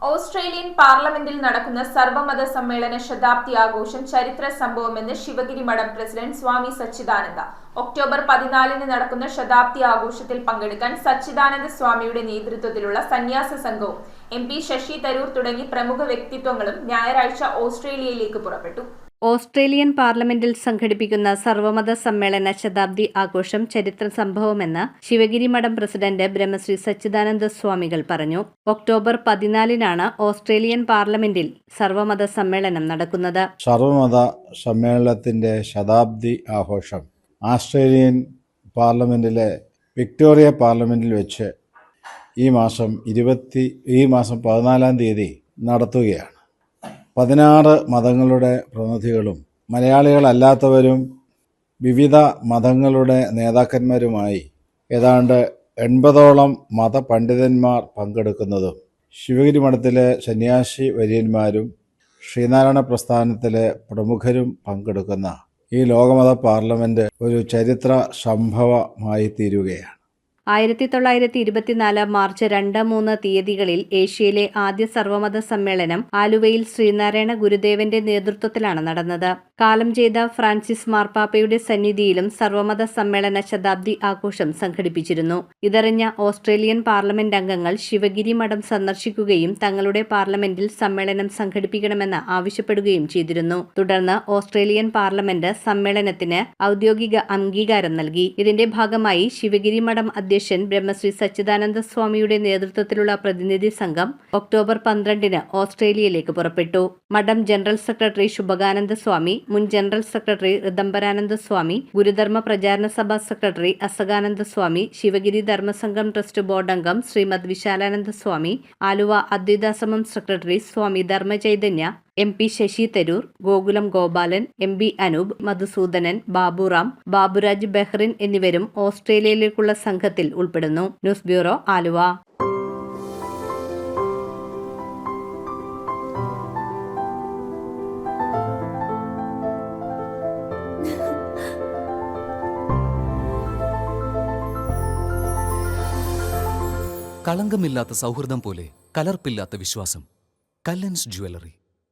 Australian പാർലമെന്റിൽ നടക്കുന്ന സർവമത സമ്മേളന ശതാബ്ദി ആഘോഷം ചരിത്ര സംഭവമെന്ന് ശിവഗിരി മഠം പ്രസിഡന്റ് സ്വാമി സച്ചിദാനന്ദ. ഒക്ടോബർ 14 നടക്കുന്ന ശതാബ്ദി ആഘോഷത്തിൽ പങ്കെടുക്കാൻ സച്ചിദാനന്ദ സ്വാമിയുടെ നേതൃത്വത്തിലുള്ള സന്യാസ സംഘവും MP ശശി തരൂർ തുടങ്ങി പ്രമുഖ വ്യക്തിത്വങ്ങളും ഞായറാഴ്ച ഓസ്ട്രേലിയയിലേക്ക് പുറപ്പെട്ടു. ഓസ്ട്രേലിയൻ പാർലമെന്റിൽ സംഘടിപ്പിക്കുന്ന സർവമത സമ്മേളന ശതാബ്ദി ആഘോഷം ചരിത്ര സംഭവമെന്ന് ശിവഗിരി മഠം പ്രസിഡന്റ് ബ്രഹ്മശ്രീ സച്ചിദാനന്ദ സ്വാമികൾ പറഞ്ഞു. ഒക്ടോബർ 14 ഓസ്ട്രേലിയൻ പാർലമെന്റിൽ സർവമത സമ്മേളനം നടക്കുന്നത്. സർവമത സമ്മേളനത്തിന്റെ ശതാബ്ദി ആഘോഷം ഓസ്ട്രേലിയൻ പാർലമെന്റിലെ വിക്ടോറിയ പാർലമെന്റിൽ വെച്ച് ഈ മാസം 14 തീയതി നടത്തുകയാണ്. 16 മതങ്ങളുടെ പ്രതിനിധികളും മലയാളികളല്ലാത്തവരും വിവിധ മതങ്ങളുടെ നേതാക്കന്മാരുമായി ഏതാണ്ട് 80ഓളം മതപണ്ഡിതന്മാർ പങ്കെടുക്കുന്നതും ശിവഗിരി മഠത്തിലെ സന്യാസി വര്യന്മാരും ശ്രീനാരായണ പ്രസ്ഥാനത്തിലെ പ്രമുഖരും പങ്കെടുക്കുന്ന ഈ ലോകമത പാർലമെന്റ് ഒരു ചരിത്ര സംഭവമായി തീരുകയാണ്. 1924 മാർച്ച് 2-3 തീയതികളിൽ ഏഷ്യയിലെ ആദ്യ സർവമത സമ്മേളനം ആലുവയിൽ ശ്രീനാരായണ ഗുരുദേവന്റെ നേതൃത്വത്തിലാണ് നടന്നത്. കാലം ചെയ്ത ഫ്രാൻസിസ് മാർപ്പാപ്പയുടെ സന്നിധിയിലും സർവമത സമ്മേളന ശതാബ്ദി ആഘോഷം സംഘടിപ്പിച്ചിരുന്നു. ഇതറിഞ്ഞ ഓസ്ട്രേലിയൻ പാർലമെന്റ് അംഗങ്ങൾ ശിവഗിരി മഠം സന്ദർശിക്കുകയും തങ്ങളുടെ പാർലമെന്റിൽ സമ്മേളനം സംഘടിപ്പിക്കണമെന്ന് ആവശ്യപ്പെടുകയും ചെയ്തിരുന്നു. തുടർന്ന് ഓസ്ട്രേലിയൻ പാർലമെന്റ് സമ്മേളനത്തിന് ഔദ്യോഗിക അംഗീകാരം നൽകി. ഇതിന്റെ ഭാഗമായി ശിവഗിരി മഠം അധ്യക്ഷൻ ബ്രഹ്മശ്രീ സച്ചിദാനന്ദ സ്വാമിയുടെ നേതൃത്വത്തിലുള്ള പ്രതിനിധി സംഘം ഒക്ടോബർ 12 ഓസ്ട്രേലിയയിലേക്ക് പുറപ്പെട്ടു. മഠം ജനറൽ സെക്രട്ടറി ശുഭകാനന്ദ സ്വാമി, മുൻ ജനറൽ സെക്രട്ടറി ഋദംബരാനന്ദ സ്വാമി, ഗുരുധർമ്മ പ്രചാരണ സഭ സെക്രട്ടറി അസകാനന്ദ സ്വാമി, ശിവഗിരി ധർമ്മസംഘം ട്രസ്റ്റ് ബോർഡ് അംഗം ശ്രീമദ് വിശാലാനന്ദ സ്വാമി, ആലുവ അദ്വൈതാശ്രമം സെക്രട്ടറി സ്വാമി ധർമ്മചൈതന്യ, MP ശശി തരൂർ, ഗോകുലം ഗോപാലൻ, MB അനൂപ്, മധുസൂദനൻ, ബാബുറാം, ബാബുരാജ് ബെഹ്റിൻ എന്നിവരും ഓസ്ട്രേലിയയിലേക്കുള്ള സംഘത്തിൽ ഉൾപ്പെടുന്നു. News bureau, Aluva. കളങ്കമില്ലാത്ത സൗഹൃദം പോലെ കലർപ്പില്ലാത്ത വിശ്വാസം. കല്ലൻസ് ജ്വല്ലറി.